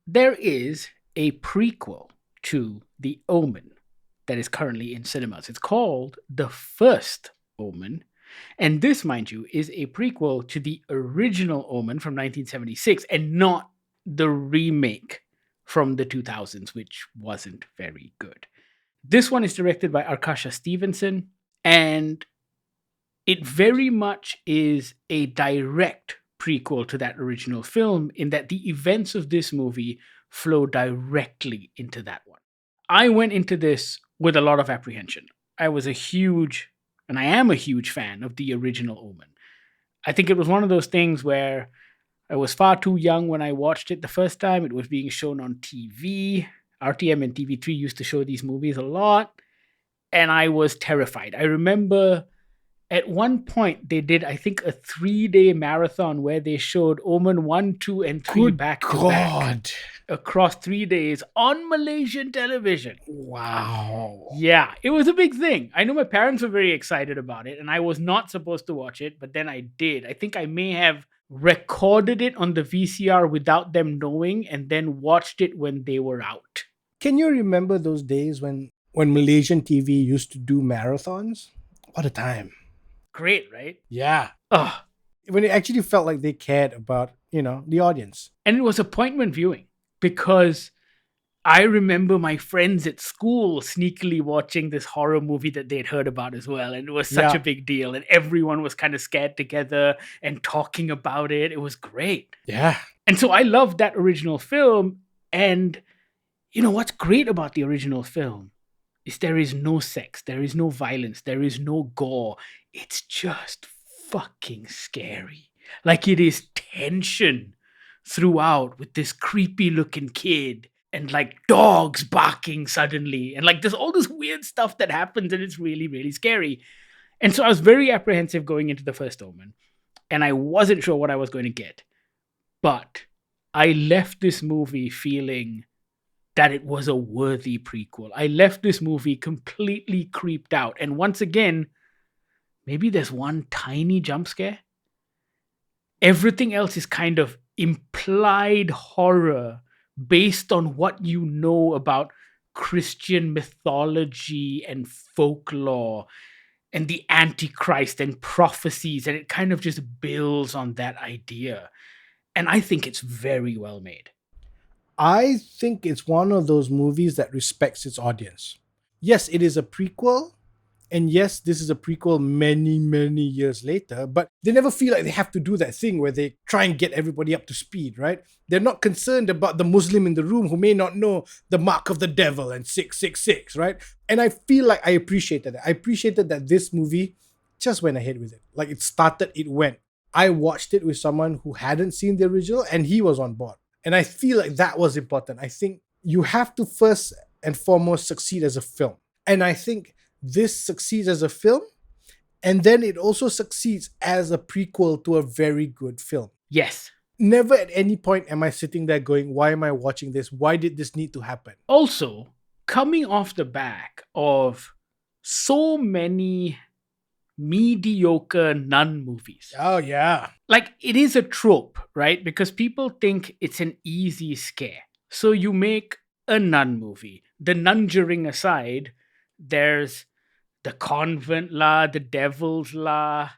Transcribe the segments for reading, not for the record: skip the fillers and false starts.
There is a prequel to The Omen that is currently in cinemas. It's called The First Omen. And this, mind you, is a prequel to the original Omen from 1976 and not the remake from the 2000s, which wasn't very good. This one is directed by Arkasha Stevenson, and it very much is a direct prequel to that original film in that the events of this movie flow directly into that one. I went into this with a lot of apprehension. I was a huge, and I am a huge fan of the original Omen. I think it was one of those things where I was far too young when I watched it the first time. It was being shown on TV. RTM and TV3 used to show these movies a lot, and I was terrified. I remember at one point they did, I think, a 3-day marathon where they showed Omen 1, 2, and 3 Good back to God. back across 3 days on Malaysian television. Wow. Yeah, it was a big thing. I know my parents were very excited about it, and I was not supposed to watch it, but then I did. I think I may have recorded it on the VCR without them knowing and then watched it when they were out. Can you remember those days when Malaysian TV used to do marathons? What a time. Great, right? Yeah. Oh, When it actually felt like they cared about, the audience. and it was appointment viewing because I remember my friends at school sneakily watching this horror movie that they'd heard about as well. And it was such Yeah. a big deal. And everyone was kind of scared together and talking about it. It was great. Yeah. And so I loved that original film. And what's great about the original film is there is no sex, there is no violence, there is no gore. It's just fucking scary. Like it is tension throughout with this creepy looking kid and like dogs barking suddenly. And like there's all this weird stuff that happens and it's really, really scary. And so I was very apprehensive going into the first Omen and I wasn't sure what I was going to get. But I left this movie feeling that it was a worthy prequel. I left this movie completely creeped out. And once again, maybe there's one tiny jump scare. Everything else is kind of implied horror based on what you know about Christian mythology and folklore and the Antichrist and prophecies. And it kind of just builds on that idea. And I think it's very well made. I think it's one of those movies that respects its audience. Yes, it is a prequel. And yes, this is a prequel many, many years later, but they never feel like they have to do that thing where they try and get everybody up to speed, right? They're not concerned about the Muslim in the room who may not know the mark of the devil and 666, right? And I feel like I appreciated that. I appreciated that this movie just went ahead with it. Like it started, it went. I watched it with someone who hadn't seen the original and he was on board. And I feel like that was important. I think you have to first and foremost succeed as a film. And I think this succeeds as a film, and then it also succeeds as a prequel to a very good film. Yes. Never at any point am I sitting there going, why am I watching this? Why did this need to happen? Also, coming off the back of so many mediocre nun movies. Oh, yeah. Like, it is a trope, right? Because people think it's an easy scare. So you make a nun movie. The nunjuring aside, there's the convent la, the devil's la.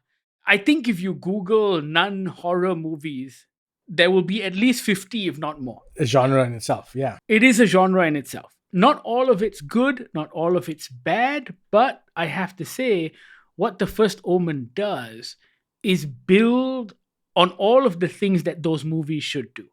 I think if you Google nun horror movies, there will be at least 50, if not more. A genre in itself, yeah. It is a genre in itself. Not all of it's good, not all of it's bad, but I have to say, what the First Omen does is build on all of the things that those movies should do.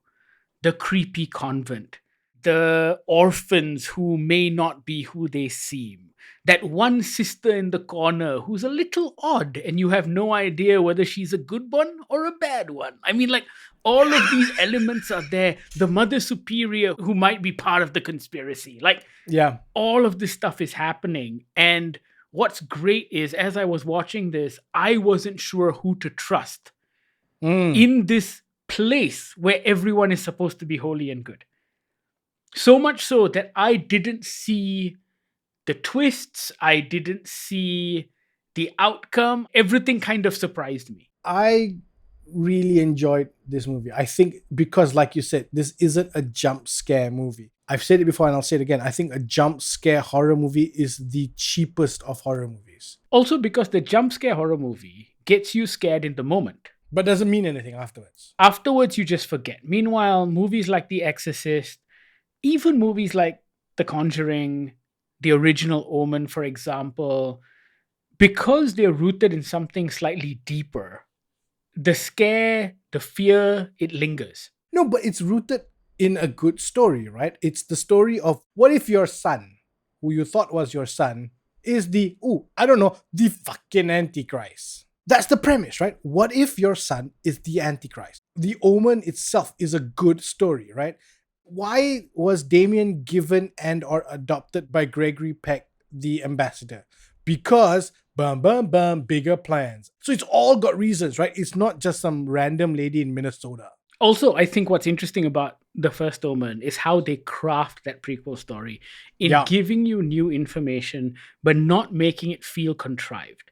The creepy convent, the orphans who may not be who they seem, that one sister in the corner who's a little odd and you have no idea whether she's a good one or a bad one. I mean, like, all of these elements are there. The mother superior who might be part of the conspiracy. Like, Yeah. all of this stuff is happening. And what's great is, as I was watching this, I wasn't sure who to trust in this place where everyone is supposed to be holy and good. So much so that I didn't see the twists, I didn't see the outcome. Everything kind of surprised me. I really enjoyed this movie. I think because, like you said, this isn't a jump scare movie. I've said it before and I'll say it again. I think a jump scare horror movie is the cheapest of horror movies, Also, because the jump scare horror movie gets you scared in the moment. but doesn't mean anything afterwards. Afterwards, you just forget. Meanwhile, movies like The Exorcist, even movies like The Conjuring, the original Omen, for example, because they're rooted in something slightly deeper, the scare, the fear, it lingers. No, but it's rooted in a good story, right? It's the story of what if your son, who you thought was your son, is the, the fucking Antichrist. That's the premise, right? What if your son is the Antichrist? The Omen itself is a good story, right? Why was Damien given and or adopted by Gregory Peck, the ambassador? Because bigger plans. So it's all got reasons, right? It's not just some random lady in Minnesota. Also, I think what's interesting about The First Omen is how they craft that prequel story in giving you new information, but not making it feel contrived.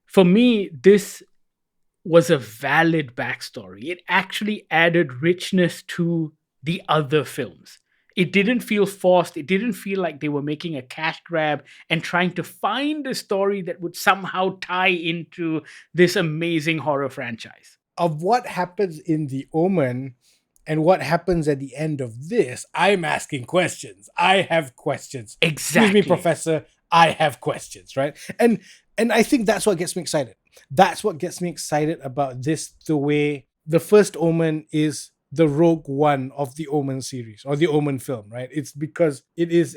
For me, this was a valid backstory. It actually added richness to the other films. It didn't feel forced. It didn't feel like they were making a cash grab and trying to find a story that would somehow tie into this amazing horror franchise. Of what happens in The Omen and what happens at the end of this, I'm asking questions. I have questions. Exactly. Excuse me, Professor. I have questions, right? And I think that's what gets me excited. That's what gets me excited about this, the way The First Omen is the Rogue One of the Omen series or the Omen film, right? It's because it is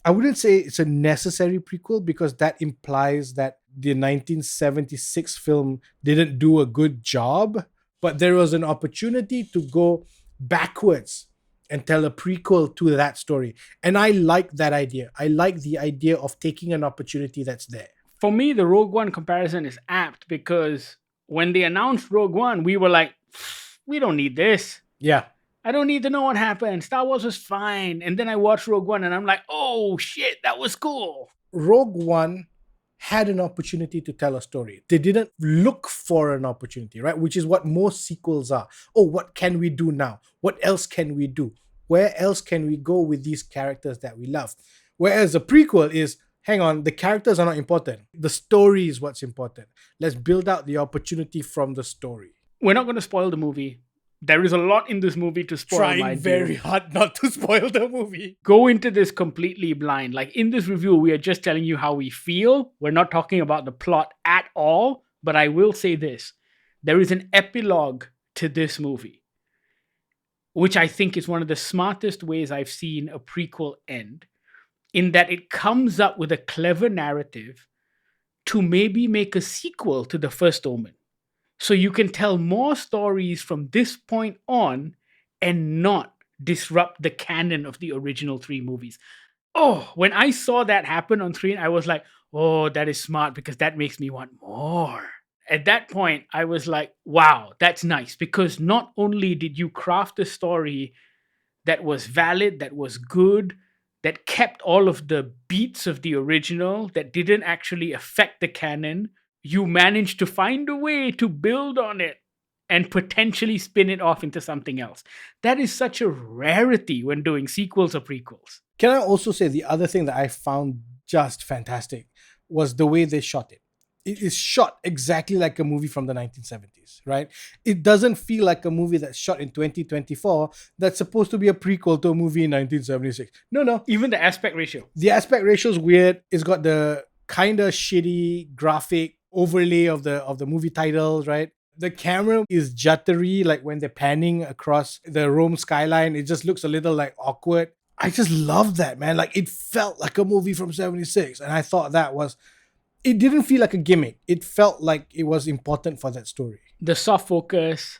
I wouldn't say it's a necessary prequel because that implies that the 1976 film didn't do a good job, but there was an opportunity to go backwards and tell a prequel to that story. And I like that idea. I like the idea of taking an opportunity that's there. For me, the Rogue One comparison is apt because when they announced Rogue One, we were like, we don't need this. Yeah. I don't need to know what happened. Star Wars was fine. And then I watched Rogue One and I'm like, oh shit, that was cool. Rogue One had an opportunity to tell a story. They didn't look for an opportunity, right? Which is what most sequels are. Oh, what can we do now? What else can we do? Where else can we go with these characters that we love? Whereas a prequel is, hang on, the characters are not important. The story is what's important. Let's build out the opportunity from the story. We're not going to spoil the movie. There is a lot in this movie to spoil. Trying very hard not to spoil the movie. Go into this completely blind. Like in this review, we are just telling you how we feel. We're not talking about the plot at all. But I will say this. There is an epilogue to this movie, which I think is one of the smartest ways I've seen a prequel end, in that it comes up with a clever narrative to maybe make a sequel to The First Omen. So you can tell more stories from this point on and not disrupt the canon of the original 3 movies. Oh, when I saw that happen on screen, I was like, oh, that is smart because that makes me want more. At that point, I was like, wow, that's nice. Because not only did you craft a story that was valid, that was good, that kept all of the beats of the original, that didn't actually affect the canon, you managed to find a way to build on it and potentially spin it off into something else. That is such a rarity when doing sequels or prequels. Can I also say the other thing that I found just fantastic was the way they shot it. It is shot exactly like a movie from the 1970s, right? It doesn't feel like a movie that's shot in 2024 that's supposed to be a prequel to a movie in 1976. No. Even the aspect ratio. The aspect ratio is weird. It's got the kind of shitty graphic overlay of the movie titles, right? The camera is juddery, like when they're panning across the Rome skyline. It just looks a little like awkward. I just love that, man. Like it felt like a movie from 76. And I thought it didn't feel like a gimmick. It felt like it was important for that story. The soft focus.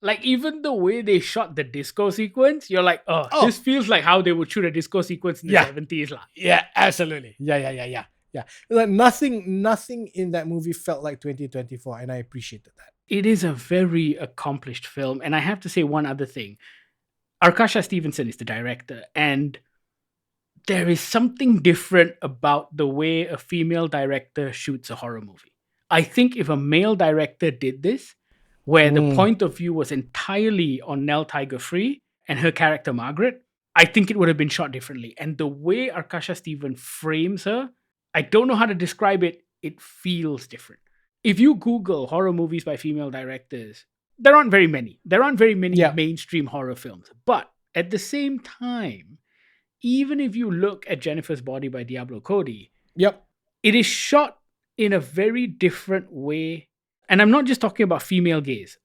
Like even the way they shot the disco sequence, you're like, oh, this feels like how they would shoot a disco sequence in the 70s. Yeah, absolutely. Yeah. Like nothing in that movie felt like 2024, and I appreciated that. It is a very accomplished film. And I have to say one other thing. Arkasha Stevenson is the director, and there is something different about the way a female director shoots a horror movie. I think if a male director did this, where the point of view was entirely on Nell Tiger Free and her character Margaret, I think it would have been shot differently. And the way Arkasha Stevenson frames her, I don't know how to describe it. It feels different. If you Google horror movies by female directors, there aren't very many. There aren't very many mainstream horror films. But at the same time, even if you look at Jennifer's Body by Diablo Cody, it is shot in a very different way. And I'm not just talking about female gaze.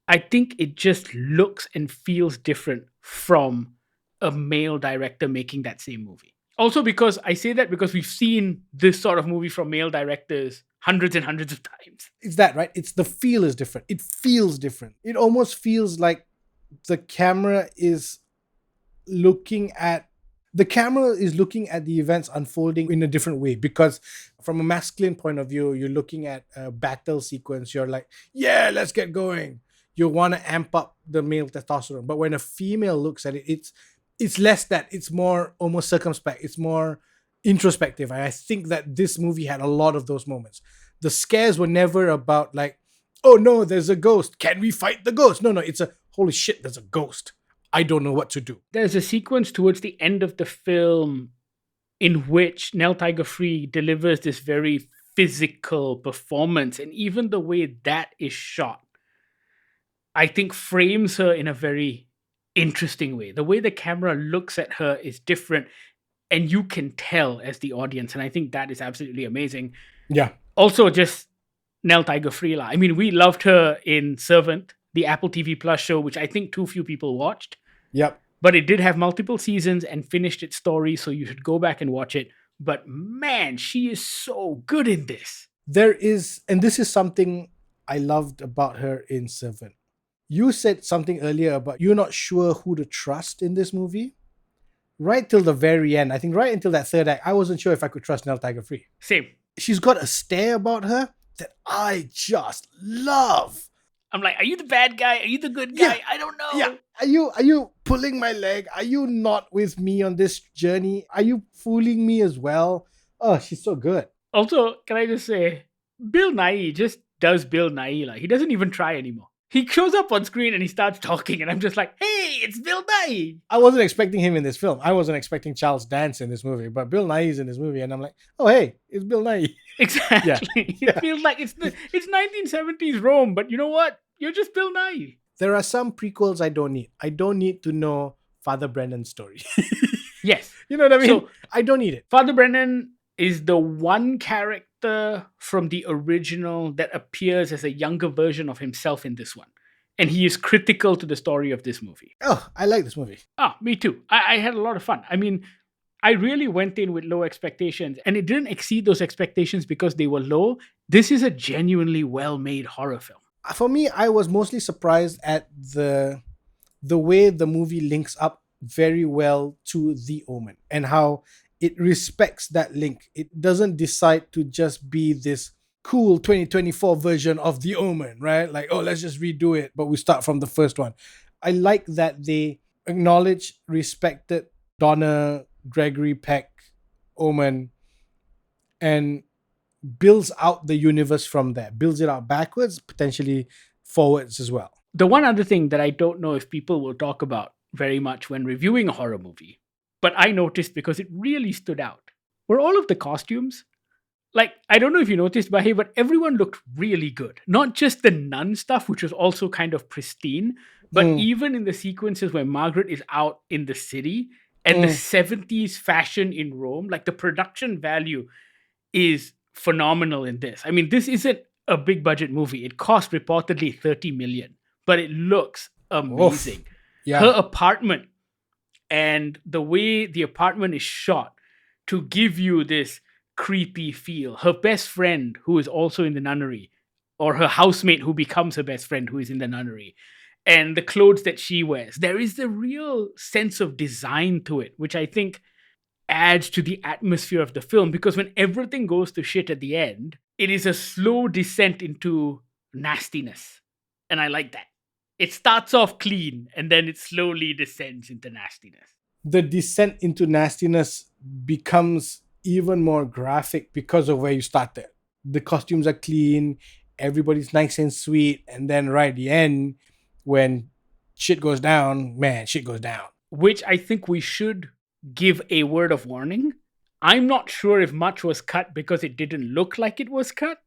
I think it just looks and feels different from a male director making that same movie. Also, because I say that because we've seen this sort of movie from male directors hundreds and hundreds of times. It's that, right? It's the feel is different. It feels different. It almost feels like the camera is looking at the events unfolding in a different way, because from a masculine point of view, you're looking at a battle sequence. You're like, yeah, let's get going. You want to amp up the male testosterone. But when a female looks at it, it's less that. It's more almost circumspect. It's more introspective. And I think that this movie had a lot of those moments. The scares were never about like, oh no, there's a ghost. Can we fight the ghost? No, it's a holy shit, there's a ghost. I don't know what to do. There's a sequence towards the end of the film in which Nell Tiger Free delivers this very physical performance. And even the way that is shot, I think frames her in a very interesting way. The way the camera looks at her is different. And you can tell as the audience. And I think that is absolutely amazing. Yeah. Also, just Nell Tiger Free. I mean, we loved her in Servant, the Apple TV Plus show, which I think too few people watched. Yep. But it did have multiple seasons and finished its story, so you should go back and watch it. But man, she is so good in this. There is, and this is something I loved about her in Servant. You said something earlier about you're not sure who to trust in this movie. Right till the very end, I think right until that third act, I wasn't sure if I could trust Nell Tiger Free. Same. She's got a stare about her that I just love. I'm like, are you the bad guy? Are you the good guy? I don't know. Yeah. Are you pulling my leg? Are you not with me on this journey? Are you fooling me as well? Oh, she's so good. Also, can I just say, Bill Nighy just does Bill Nighy. He doesn't even try anymore. He shows up on screen and he starts talking and I'm just like, hey, it's Bill Nighy. I wasn't expecting him in this film. I wasn't expecting Charles Dance in this movie, but Bill Nighy's in this movie and I'm like, oh, hey, it's Bill Nighy. Exactly. It feels like it's 1970s Rome, but you know what? You're just Bill Nighy. There are some prequels I don't need. I don't need to know Father Brennan's story. Yes. You know what I mean? So, I don't need it. Father Brennan is the one character from the original that appears as a younger version of himself in this one. And he is critical to the story of this movie. Oh, I like this movie. Oh, me too. I had a lot of fun. I mean, I really went in with low expectations and it didn't exceed those expectations because they were low. This is a genuinely well-made horror film. For me, I was mostly surprised at the way the movie links up very well to The Omen and how it respects that link. It doesn't decide to just be this cool 2024 version of The Omen, right? Like, oh, let's just redo it, but we start from the first one. I like that they acknowledge, respected Donna Gregory Peck Omen and builds out the universe from there, builds it out backwards, potentially forwards as well. The one other thing that I don't know if people will talk about very much when reviewing a horror movie, but I noticed because it really stood out, were all of the costumes. Like, I don't know if you noticed, Bahir, but everyone looked really good. Not just the nun stuff, which was also kind of pristine, but even in the sequences where Margaret is out in the city and the 70s fashion in Rome, like the production value is phenomenal in this. I mean, this isn't a big budget movie. It cost reportedly 30 million, but it looks amazing. Oof. Yeah. Her apartment and the way the apartment is shot to give you this creepy feel. Her best friend, who is also in the nunnery, or her housemate who becomes her best friend, who is in the nunnery, and the clothes that she wears. There is the real sense of design to it, which I think adds to the atmosphere of the film, because when everything goes to shit at the end, it is a slow descent into nastiness. And I like that. It starts off clean and then it slowly descends into nastiness. The descent into nastiness becomes even more graphic because of where you started. The costumes are clean. everybody's nice and sweet, and then right at the end, when shit goes down, man, shit goes down. Which I think we should give a word of warning. I'm not sure if much was cut because it didn't look like it was cut,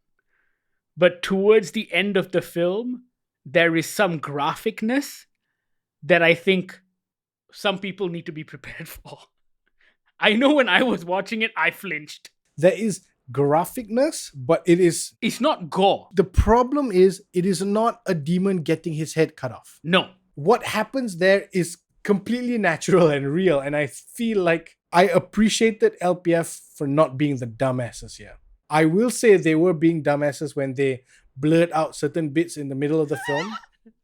but towards the end of the film, there is some graphicness that I think some people need to be prepared for. I know when I was watching it, I flinched. There is graphicness, but It's not gore. the problem is it is not a demon getting his head cut off. No. What happens there is completely natural and real, and I feel like I appreciated LPF for not being the dumbasses here. I will say they were being dumbasses when they blurred out certain bits in the middle of the film.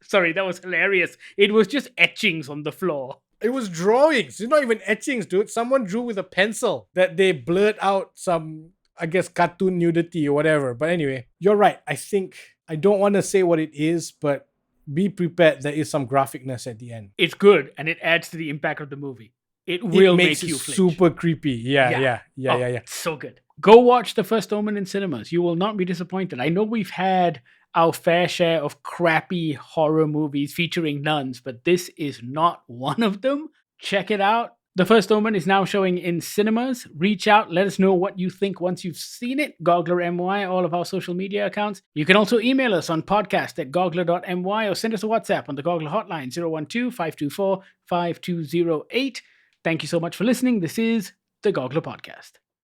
Sorry, that was hilarious. It was just etchings on the floor. It was drawings. It's not even etchings, dude. Someone drew with a pencil that they blurred out some, I guess, cartoon nudity or whatever. But anyway, you're right. I don't want to say what it is, but be prepared. There is some graphicness at the end. It's good, and it adds to the impact of the movie. It will makes make you it flinch. super creepy. Yeah. It's so good. Go watch The First Omen in cinemas. You will not be disappointed. I know we've had our fair share of crappy horror movies featuring nuns, but this is not one of them. Check it out. The First Omen is now showing in cinemas. Reach out. Let us know what you think once you've seen it. Goggler MY, all of our social media accounts. You can also email us on podcast@goggler.my or send us a WhatsApp on the Goggler hotline 012-524-5208. Thank you so much for listening. This is the Goggler Podcast.